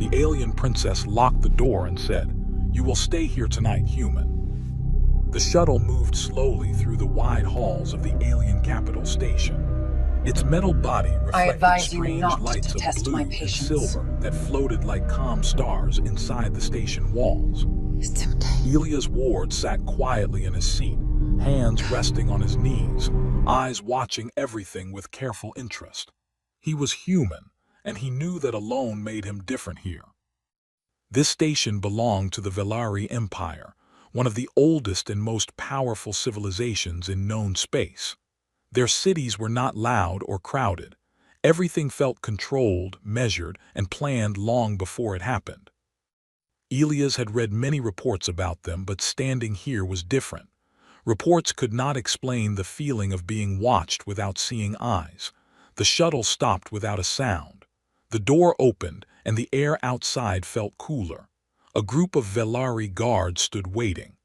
The alien princess locked the door and said, "You will stay here tonight, human." The shuttle moved slowly through the wide halls of the alien capital station. Its metal body reflected strange lights of blue and silver that floated like calm stars inside the station walls. Elias Ward sat quietly in his seat, hands resting on his knees, eyes watching everything with careful interest. He was human, and he knew that alone made him different here. This station belonged to the Velari Empire, one of the oldest and most powerful civilizations in known space. Their cities were not loud or crowded. Everything felt controlled, measured, and planned long before it happened. Elias had read many reports about them, but standing here was different. Reports could not explain the feeling of being watched without seeing eyes. The shuttle stopped without a sound. The door opened, and the air outside felt cooler. A group of Velari guards stood waiting.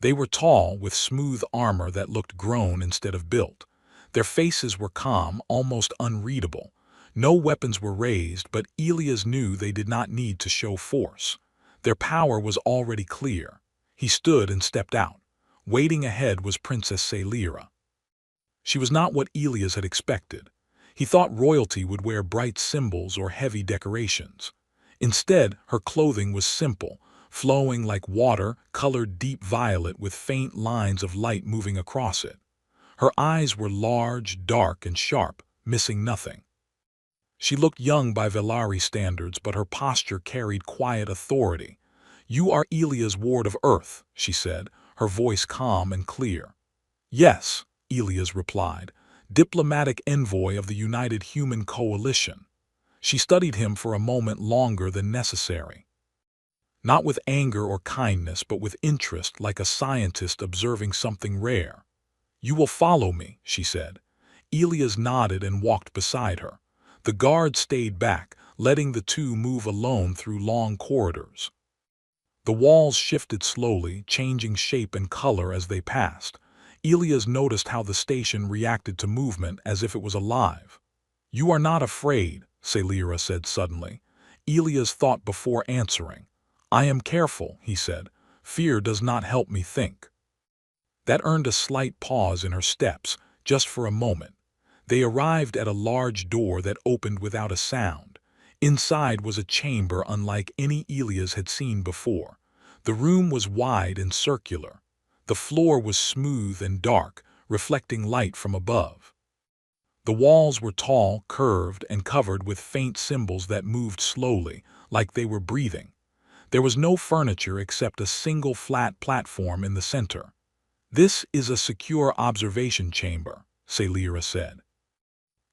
They were tall, with smooth armor that looked grown instead of built. Their faces were calm, almost unreadable. No weapons were raised, but Elias knew they did not need to show force. Their power was already clear. He stood and stepped out. Waiting ahead was Princess Celira. She was not what Elias had expected. He thought royalty would wear bright symbols or heavy decorations. Instead, her clothing was simple, flowing like water, colored deep violet with faint lines of light moving across it. Her eyes were large, dark, and sharp, missing nothing. She looked young by Velari standards, but her posture carried quiet authority. "You are Elias Ward of Earth," she said, her voice calm and clear. "Yes," Elias replied, "diplomatic envoy of the United Human Coalition." She studied him for a moment longer than necessary. Not with anger or kindness, but with interest, like a scientist observing something rare. "You will follow me," she said. Elias nodded and walked beside her. The guard stayed back, letting the two move alone through long corridors. The walls shifted slowly, changing shape and color as they passed. Elias noticed how the station reacted to movement as if it was alive. "You are not afraid," Celira said suddenly. Elias thought before answering. "I am careful," he said. "Fear does not help me think." That earned a slight pause in her steps, just for a moment. They arrived at a large door that opened without a sound. Inside was a chamber unlike any Elias had seen before. The room was wide and circular. The floor was smooth and dark, reflecting light from above. The walls were tall, curved, and covered with faint symbols that moved slowly, like they were breathing. There was no furniture except a single flat platform in the center. "This is a secure observation chamber," Celira said.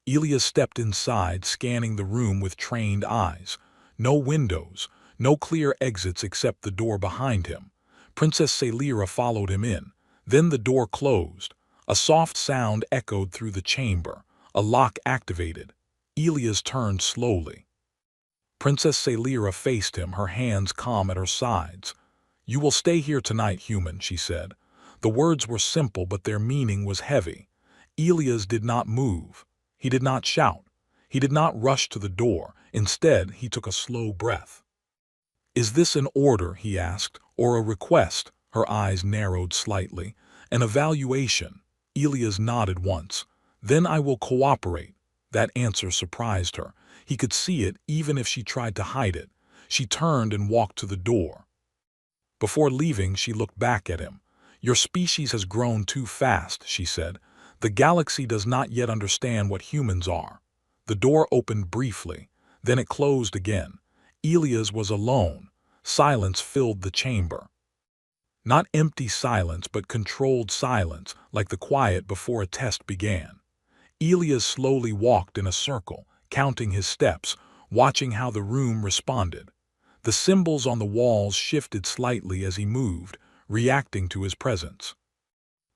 Elias stepped inside, scanning the room with trained eyes. No windows, no clear exits except the door behind him. Princess Celira followed him in. Then the door closed. A soft sound echoed through the chamber. A lock activated. Elias turned slowly. Princess Celira faced him, her hands calm at her sides. "You will stay here tonight, human," she said. The words were simple, but their meaning was heavy. Elias did not move. He did not shout. He did not rush to the door. Instead, he took a slow breath. "Is this an order," he asked, "or a request?" Her eyes narrowed slightly. "An evaluation." Elias nodded once. "Then I will cooperate." That answer surprised her. He could see it even if she tried to hide it. She turned and walked to the door. Before leaving, she looked back at him. "Your species has grown too fast," she said. "The galaxy does not yet understand what humans are." The door opened briefly. Then it closed again. Elias was alone. Silence filled the chamber. Not empty silence, but controlled silence, like the quiet before a test began. Elias slowly walked in a circle, counting his steps, watching how the room responded. The symbols on the walls shifted slightly as he moved, reacting to his presence.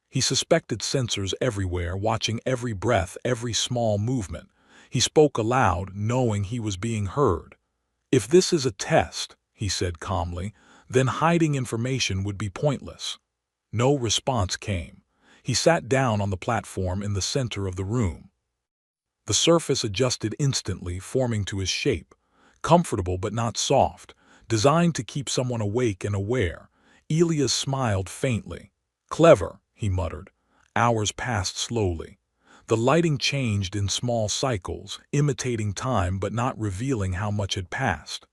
He suspected sensors everywhere, watching every breath, every small movement. He spoke aloud, knowing he was being heard. "If this is a test," he said calmly, "then hiding information would be pointless." No response came. He sat down on the platform in the center of the room. The surface adjusted instantly, forming to his shape. comfortable but not soft, designed to keep someone awake and aware. Elias smiled faintly. "Clever," he muttered. Hours passed slowly. The lighting changed in small cycles, imitating time but not revealing how much had passed.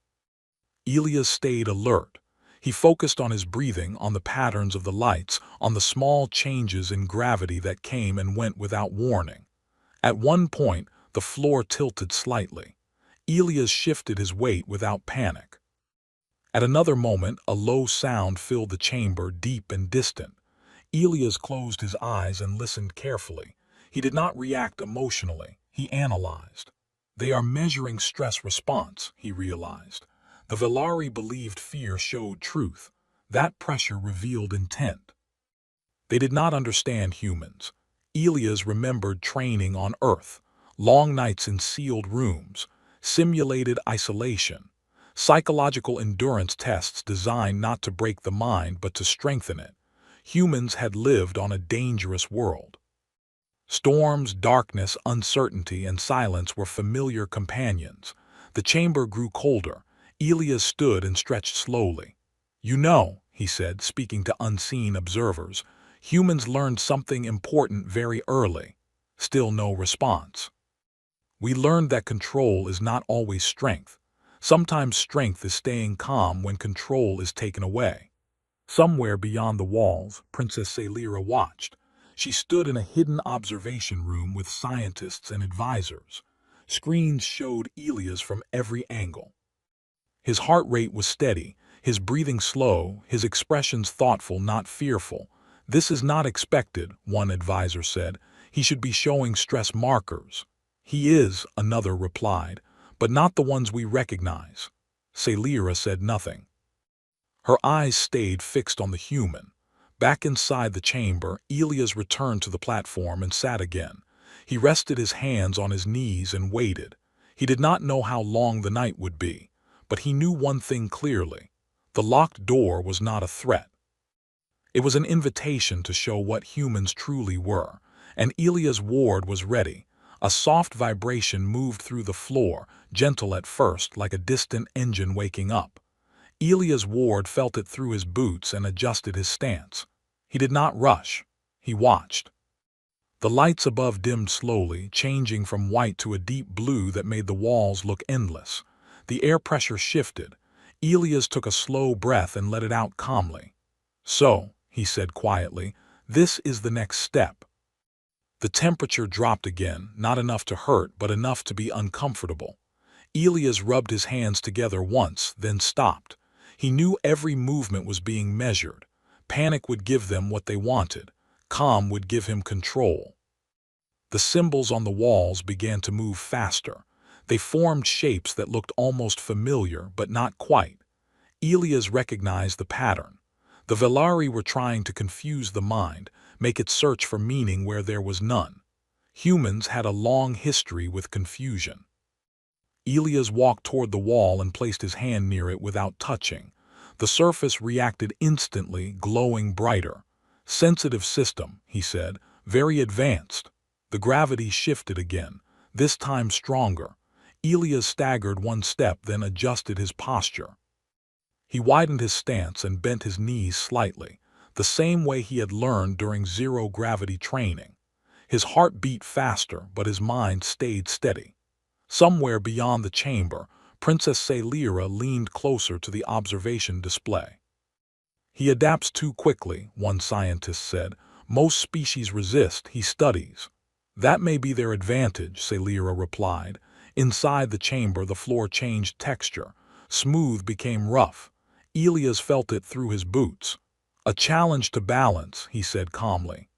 Elias stayed alert. He focused on his breathing, on the patterns of the lights, on the small changes in gravity that came and went without warning. At one point, the floor tilted slightly. Elias shifted his weight without panic. At another moment, a low sound filled the chamber, deep and distant. Elias closed his eyes and listened carefully. He did not react emotionally. He analyzed. They are measuring stress response, he realized. The Velari believed fear showed truth. That pressure revealed intent. They did not understand humans. Elias remembered training on Earth, long nights in sealed rooms, simulated isolation, psychological endurance tests designed not to break the mind but to strengthen it. Humans had lived on a dangerous world. Storms, darkness, uncertainty, and silence were familiar companions. The chamber grew colder. Elias stood and stretched slowly. "You know," he said, speaking to unseen observers, "humans learned something important very early." Still no response. "We learned that control is not always strength. Sometimes strength is staying calm when control is taken away." Somewhere beyond the walls, Princess Celira watched. She stood in a hidden observation room with scientists and advisors. Screens showed Elias from every angle. His heart rate was steady, his breathing slow, his expressions thoughtful, not fearful. "This is not expected," one advisor said. "He should be showing stress markers." "He is," another replied, "but not the ones we recognize." Celira said nothing. Her eyes stayed fixed on the human. Back inside the chamber, Elias returned to the platform and sat again. He rested his hands on his knees and waited. He did not know how long the night would be, but he knew one thing clearly. The locked door was not a threat. It was an invitation to show what humans truly were, and Elias Ward was ready. A soft vibration moved through the floor, gentle at first, like a distant engine waking up. Elias Ward felt it through his boots and adjusted his stance. He did not rush. He watched. The lights above dimmed slowly, changing from white to a deep blue that made the walls look endless. The air pressure shifted. Elias took a slow breath and let it out calmly. "So," he said quietly, "this is the next step." The temperature dropped again, not enough to hurt, but enough to be uncomfortable. Elias rubbed his hands together once, then stopped. He knew every movement was being measured. Panic would give them what they wanted. Calm would give him control. The symbols on the walls began to move faster. They formed shapes that looked almost familiar, but not quite. Elias recognized the pattern. The Velari were trying to confuse the mind, make it search for meaning where there was none. Humans had a long history with confusion. Elias walked toward the wall and placed his hand near it without touching. The surface reacted instantly, glowing brighter. "Sensitive system," he said, "very advanced." The gravity shifted again, this time stronger. Elias staggered one step, then adjusted his posture. He widened his stance and bent his knees slightly, the same way he had learned during zero-gravity training. His heart beat faster, but his mind stayed steady. Somewhere beyond the chamber, Princess Celira leaned closer to the observation display. "He adapts too quickly," one scientist said. "Most species resist, he studies." "That may be their advantage," Celira replied. Inside the chamber, the floor changed texture. Smooth became rough. Elias felt it through his boots. "A challenge to balance," he said calmly.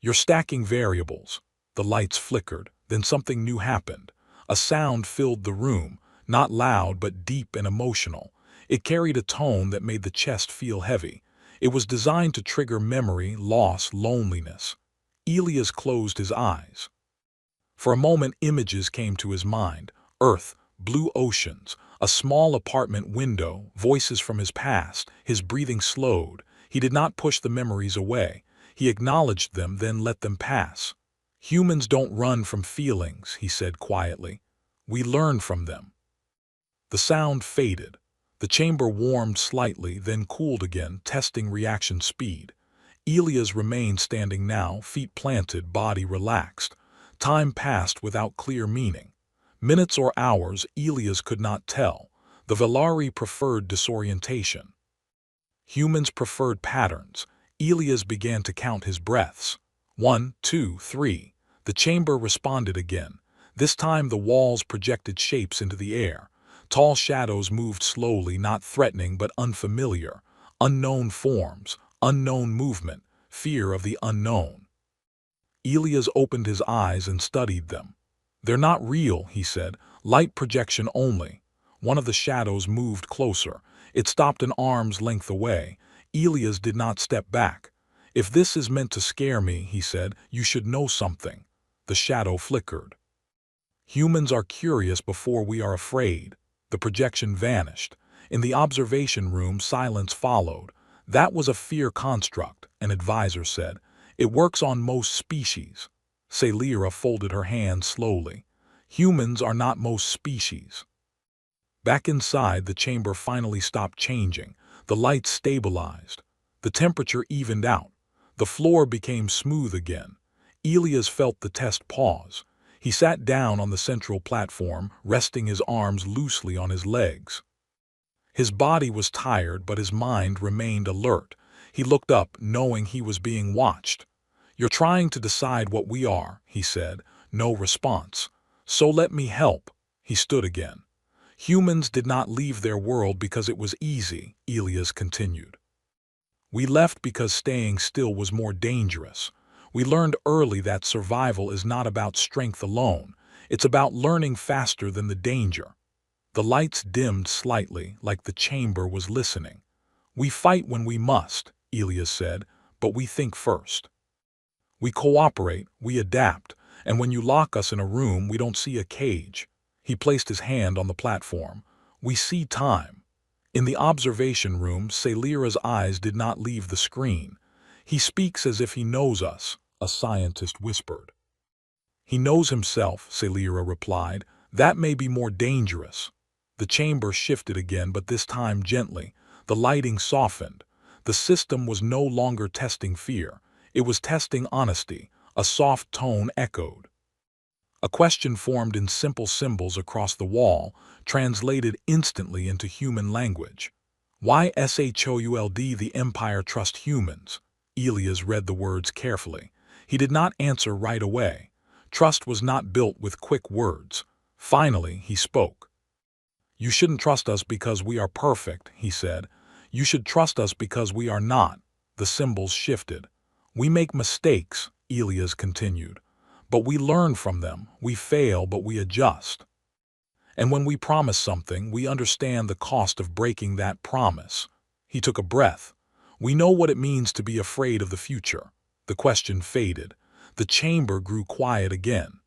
"You're stacking variables." The lights flickered. Then something new happened. A sound filled the room, not loud but deep and emotional. It carried a tone that made the chest feel heavy. It was designed to trigger memory, loss, loneliness. Elias closed his eyes. For a moment, images came to his mind. Earth, blue oceans, a small apartment window, voices from his past. His breathing slowed. He did not push the memories away. He acknowledged them, then let them pass. "Humans don't run from feelings," he said quietly. "We learn from them." The sound faded. The chamber warmed slightly, then cooled again, testing reaction speed. Elias remained standing now, feet planted, body relaxed. Time passed without clear meaning. Minutes or hours, Elias could not tell. The Velari preferred disorientation. Humans preferred patterns. Elias began to count his breaths. 1, 2, 3. The chamber responded again. This time the walls projected shapes into the air. Tall shadows moved slowly, not threatening but unfamiliar. Unknown forms, unknown movement, fear of the unknown. Elias opened his eyes and studied them. "They're not real," he said. "Light projection only." One of the shadows moved closer. It stopped an arm's length away. Elias did not step back. "If this is meant to scare me," he said, "you should know something." The shadow flickered. "Humans are curious before we are afraid." The projection vanished. In the observation room, silence followed. "That was a fear construct," an advisor said. "It works on most species." Celira folded her hands slowly. "Humans are not most species." Back inside, the chamber finally stopped changing. The lights stabilized. The temperature evened out. The floor became smooth again. Elias felt the test pause. He sat down on the central platform, resting his arms loosely on his legs. His body was tired, but his mind remained alert. He looked up, knowing he was being watched. "You're trying to decide what we are," he said. No response. "So let me help." He stood again. "Humans did not leave their world because it was easy," Elias continued. "We left because staying still was more dangerous. We learned early that survival is not about strength alone. It's about learning faster than the danger." The lights dimmed slightly, like the chamber was listening. "We fight when we must," Elias said, "but we think first. We cooperate, we adapt, and when you lock us in a room, we don't see a cage." He placed his hand on the platform. "We see time." In the observation room, Celira's eyes did not leave the screen. "He speaks as if he knows us," a scientist whispered. "He knows himself," Celira replied. "That may be more dangerous." The chamber shifted again, but this time gently. The lighting softened. The system was no longer testing fear. It was testing honesty. A soft tone echoed. A question formed in simple symbols across the wall, translated instantly into human language. "Why should the Empire trust humans?" Elias read the words carefully. He did not answer right away. Trust was not built with quick words. Finally, he spoke. "You shouldn't trust us because we are perfect," he said. "You should trust us because we are not." The symbols shifted. "We make mistakes," Elias continued, "but we learn from them. We fail, but we adjust. And when we promise something, we understand the cost of breaking that promise." He took a breath. "We know what it means to be afraid of the future." The question faded. The chamber grew quiet again.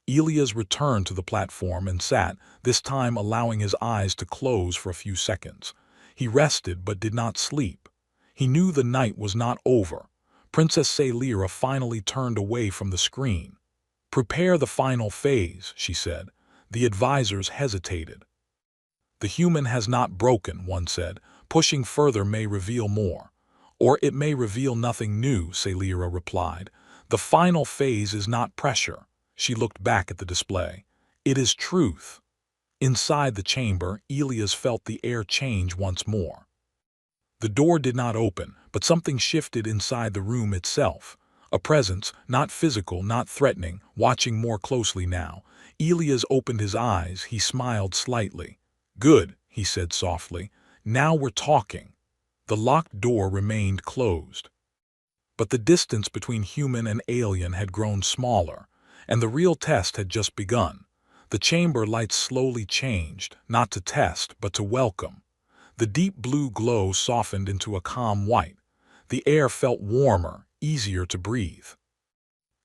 Elias returned to the platform and sat, this time allowing his eyes to close for a few seconds. He rested but did not sleep. He knew the night was not over. Princess Celira finally turned away from the screen. "Prepare the final phase," she said. The advisors hesitated. "The human has not broken," one said. "Pushing further may reveal more." "Or it may reveal nothing new," Celira replied. "The final phase is not pressure." She looked back at the display. "It is truth." Inside the chamber, Elias felt the air change once more. The door did not open, but something shifted inside the room itself. A presence, not physical, not threatening, watching more closely now. Elias opened his eyes. He smiled slightly. "Good," he said softly. "Now we're talking." The locked door remained closed. But the distance between human and alien had grown smaller, and the real test had just begun. The chamber lights slowly changed, not to test, but to welcome. The deep blue glow softened into a calm white. The air felt warmer, easier to breathe.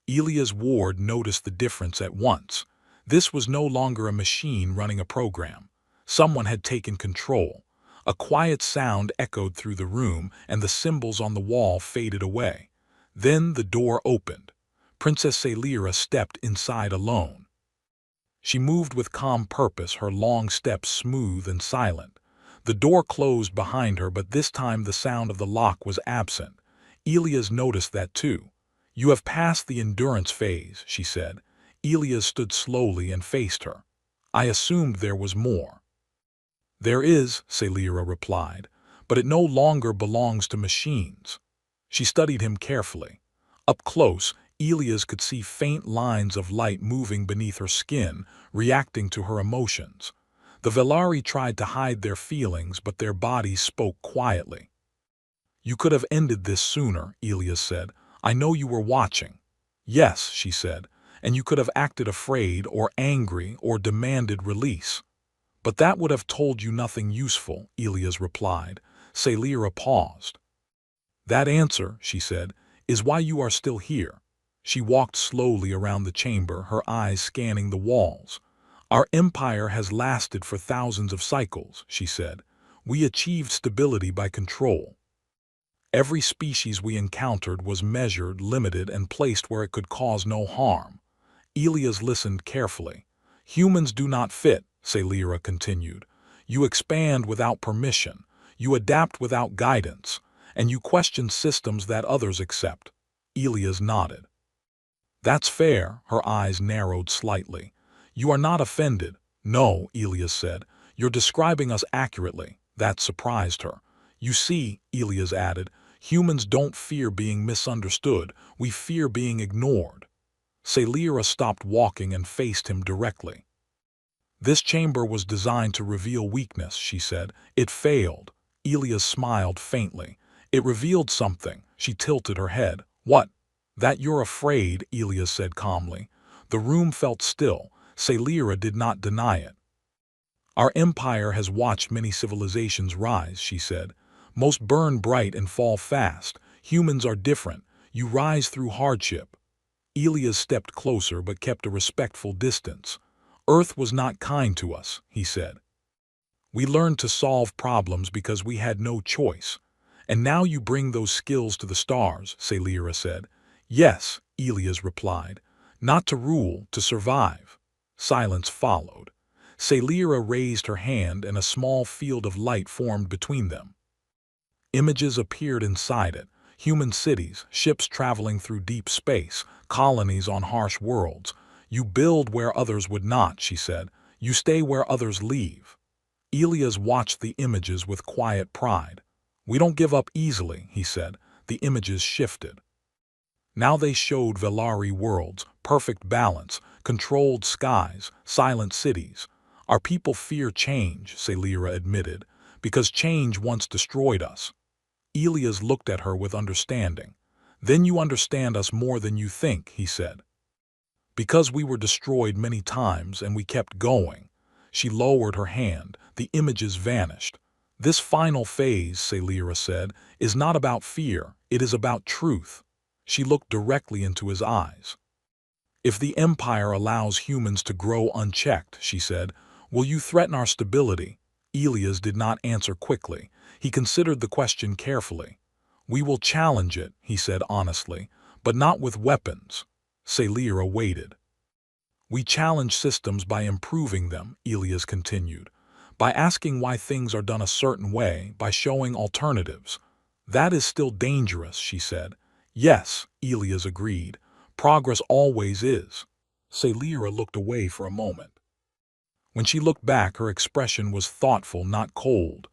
Elias Ward noticed the difference at once. This was no longer a machine running a program. Someone had taken control. A quiet sound echoed through the room, and the symbols on the wall faded away. Then the door opened. Princess Celira stepped inside alone. She moved with calm purpose, her long steps smooth and silent. The door closed behind her, but this time the sound of the lock was absent. Elias noticed that too. "You have passed the endurance phase," she said. Elias stood slowly and faced her. "I assumed there was more." "There is," Celira replied, "but it no longer belongs to machines." She studied him carefully. Up close, Elias could see faint lines of light moving beneath her skin, reacting to her emotions. The Velari tried to hide their feelings, but their bodies spoke quietly. "You could have ended this sooner," Elias said. "I know you were watching." "Yes," she said, "and you could have acted afraid or angry or demanded release." "But that would have told you nothing useful," Elias replied. Celira paused. "That answer," she said, "is why you are still here." She walked slowly around the chamber, her eyes scanning the walls. "Our empire has lasted for thousands of cycles," she said. "We achieved stability by control. Every species we encountered was measured, limited, and placed where it could cause no harm." Elias listened carefully. "Humans do not fit," Celira continued. "You expand without permission, you adapt without guidance, and you question systems that others accept." Elias nodded. "That's fair." Her eyes narrowed slightly. "You are not offended." "No," Elias said. "You're describing us accurately." That surprised her. "You see," Elias added, "humans don't fear being misunderstood, we fear being ignored." Celira stopped walking and faced him directly. "This chamber was designed to reveal weakness," she said. "It failed." Elias smiled faintly. "It revealed something." She tilted her head. "What?" "That you're afraid," Elias said calmly. The room felt still. Celira did not deny it. "Our empire has watched many civilizations rise," she said. "Most burn bright and fall fast. Humans are different. You rise through hardship." Elias stepped closer but kept a respectful distance. "Earth was not kind to us," he said. "We learned to solve problems because we had no choice. And now you bring those skills to the stars," Celira said. "Yes," Elias replied. "Not to rule, to survive." Silence followed. Celira raised her hand and a small field of light formed between them. Images appeared inside it. Human cities, ships traveling through deep space, colonies on harsh worlds. "You build where others would not," she said. "You stay where others leave." Elias watched the images with quiet pride. "We don't give up easily," he said. The images shifted. Now they showed Velari worlds, perfect balance, controlled skies, silent cities. "Our people fear change," Celira admitted, "because change once destroyed us." Elias looked at her with understanding. "Then you understand us more than you think," he said. "Because we were destroyed many times and we kept going." She lowered her hand. The images vanished. "This final phase," Celira said, "is not about fear, it is about truth." She looked directly into his eyes. "If the Empire allows humans to grow unchecked," she said, "will you threaten our stability?" Elias did not answer quickly. He considered the question carefully. "We will challenge it," he said honestly, "but not with weapons." Celira waited. "We challenge systems by improving them," Elias continued, "by asking why things are done a certain way, by showing alternatives." "That is still dangerous," she said. "Yes," Elias agreed. "Progress always is." Celira looked away for a moment. When she looked back, her expression was thoughtful, not cold.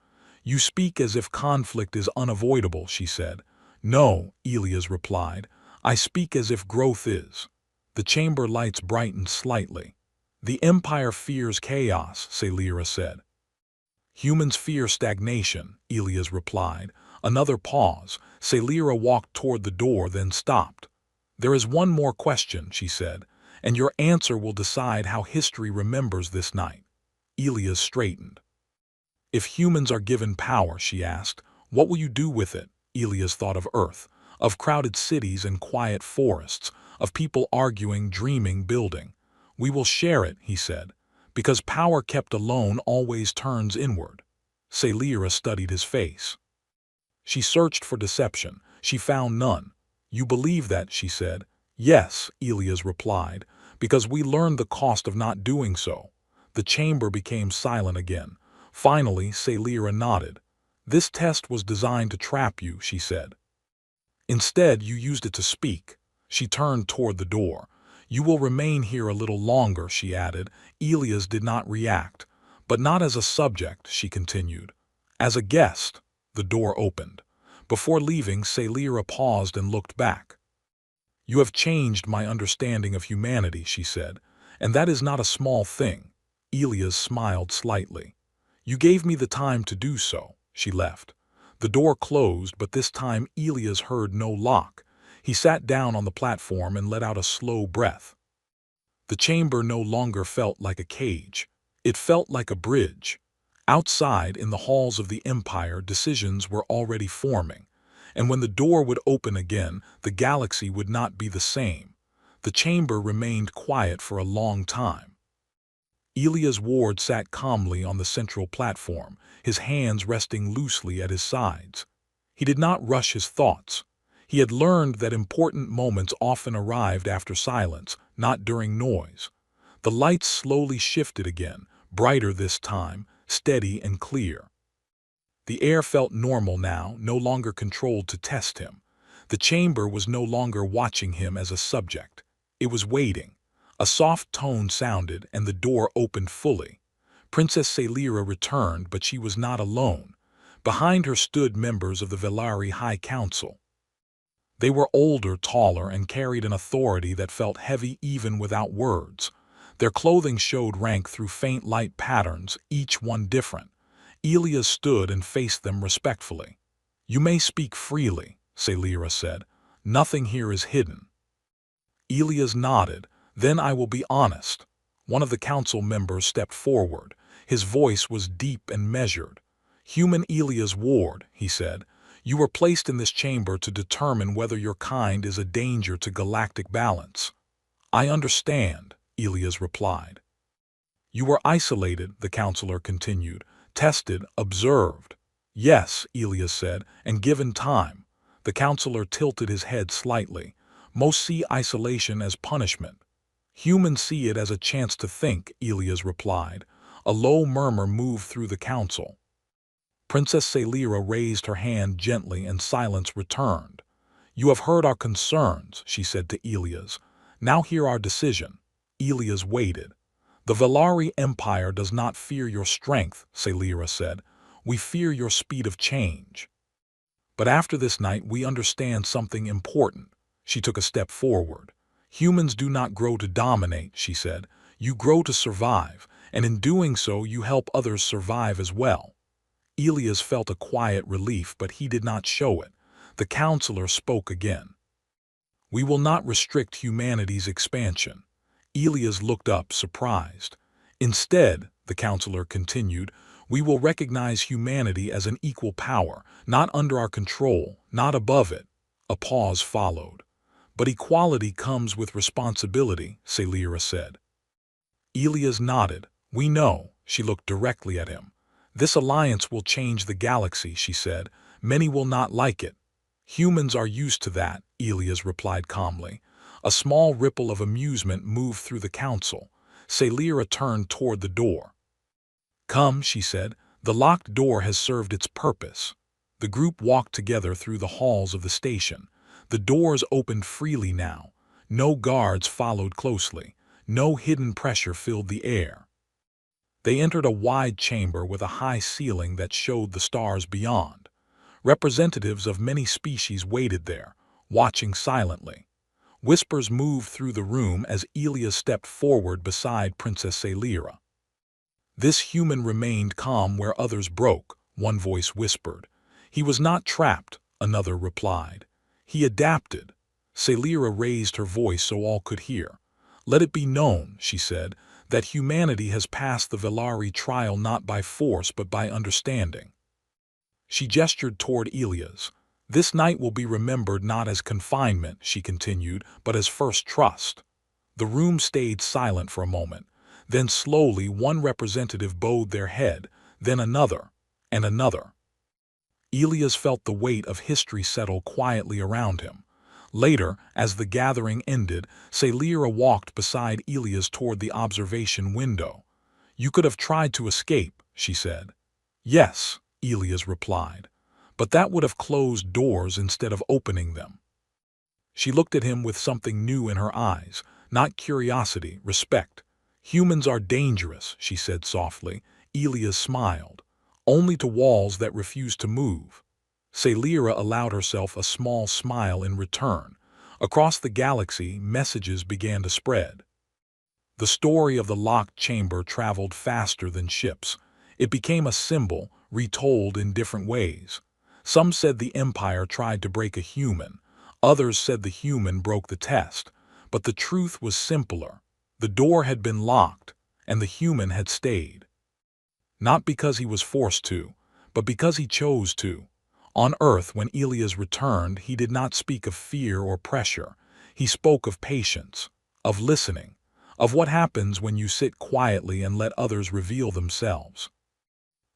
"You speak as if conflict is unavoidable," she said. "No," Elias replied. "I speak as if growth is." The chamber lights brightened slightly. "The Empire fears chaos," Celira said. "Humans fear stagnation," Elias replied. Another pause. Celira walked toward the door, then stopped. "There is one more question," she said, "and your answer will decide how history remembers this night." Elias straightened. "If humans are given power," she asked, "what will you do with it?" Elias thought of Earth, of crowded cities and quiet forests, of people arguing, dreaming, building. "We will share it," he said, "because power kept alone always turns inward." Celira studied his face. She searched for deception. She found none. "You believe that," she said. "Yes," Elias replied, Because we learned the cost of not doing so. The chamber became silent again. Finally, Celira nodded. This test was designed to trap you, she said. Instead, you used it to speak. She turned toward the door. You will remain here a little longer, she added. Elias did not react. But not as a subject, she continued. As a guest. The door opened. Before leaving, Celira paused and looked back. You have changed my understanding of humanity, she said, and that is not a small thing. Elias smiled slightly. You gave me the time to do so. She left. The door closed, but this time Elias heard no lock. He sat down on the platform and let out a slow breath. The chamber no longer felt like a cage. It felt like a bridge. Outside, in the halls of the Empire, decisions were already forming. And when the door would open again, the galaxy would not be the same. The chamber remained quiet for a long time. Elias Ward sat calmly on the central platform, his hands resting loosely at his sides. He did not rush his thoughts. He had learned that important moments often arrived after silence, not during noise. The lights slowly shifted again, brighter this time, steady and clear. The air felt normal now, no longer controlled to test him. The chamber was no longer watching him as a subject. It was waiting. A soft tone sounded, and the door opened fully. Princess Celira returned, but she was not alone. Behind her stood members of the Velari High Council. They were older, taller, and carried an authority that felt heavy even without words. Their clothing showed rank through faint light patterns, each one different. Elias stood and faced them respectfully. You may speak freely, Celira said. Nothing here is hidden. Elias nodded. Then I will be honest. One of the council members stepped forward. His voice was deep and measured. Human Elias Ward, he said, you were placed in this chamber to determine whether your kind is a danger to galactic balance. I understand, Elias replied. You were isolated, the counselor continued. Tested, observed. Yes, Elias said, and given time. The counselor tilted his head slightly. Most see isolation as punishment. Humans see it as a chance to think, Elias replied. A low murmur moved through the council. Princess Celira raised her hand gently and silence returned. You have heard our concerns, she said to Elias. Now hear our decision. Elias waited. The Velari Empire does not fear your strength, Celira said. We fear your speed of change. But after this night, we understand something important. She took a step forward. Humans do not grow to dominate, she said. You grow to survive, and in doing so, you help others survive as well. Elias felt a quiet relief, but he did not show it. The counselor spoke again. We will not restrict humanity's expansion. Elias looked up, surprised. Instead, the counselor continued, we will recognize humanity as an equal power, not under our control, not above it. A pause followed. But equality comes with responsibility, Celira said. Elias nodded. We know. She looked directly at him. This alliance will change the galaxy, she said. Many will not like it. Humans are used to that, Elias replied calmly. A small ripple of amusement moved through the council. Celira turned toward the door. Come, she said. The locked door has served its purpose. The group walked together through the halls of the station. The doors opened freely now. No guards followed closely. No hidden pressure filled the air. They entered a wide chamber with a high ceiling that showed the stars beyond. Representatives of many species waited there, watching silently. Whispers moved through the room as Elias stepped forward beside Princess Celira. This human remained calm where others broke, one voice whispered. He was not trapped, another replied. He adapted. Celira raised her voice so all could hear. Let it be known, she said, that humanity has passed the Velari trial not by force but by understanding. She gestured toward Elias. This night will be remembered not as confinement, she continued, but as first trust. The room stayed silent for a moment. Then slowly one representative bowed their head, then another, and another. Elias felt the weight of history settle quietly around him. Later, as the gathering ended, Celira walked beside Elias toward the observation window. "You could have tried to escape," she said. "Yes," Elias replied, "but that would have closed doors instead of opening them." She looked at him with something new in her eyes, not curiosity, respect. "Humans are dangerous," she said softly. Elias smiled. "Only to walls that refuse to move." Celira allowed herself a small smile in return. Across the galaxy, messages began to spread. The story of the locked chamber traveled faster than ships. It became a symbol, retold in different ways. Some said the Empire tried to break a human. Others said the human broke the test. But the truth was simpler. The door had been locked, and the human had stayed. Not because he was forced to, but because he chose to. On Earth, when Elias returned, he did not speak of fear or pressure. He spoke of patience, of listening, of what happens when you sit quietly and let others reveal themselves.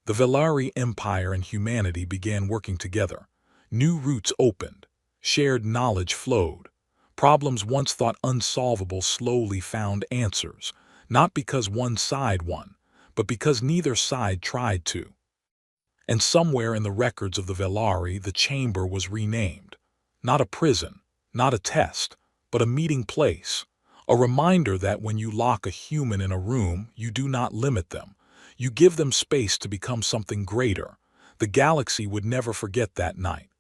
The Velari Empire and humanity began working together. New routes opened. Shared knowledge flowed. Problems once thought unsolvable slowly found answers, not because one side won, but because neither side tried to. And somewhere in the records of the Velari, the chamber was renamed. Not a prison, not a test, but a meeting place. A reminder that when you lock a human in a room, you do not limit them. You give them space to become something greater. The galaxy would never forget that night.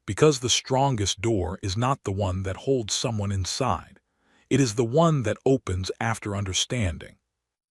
Because the strongest door is not the one that holds someone inside. It is the one that opens after understanding.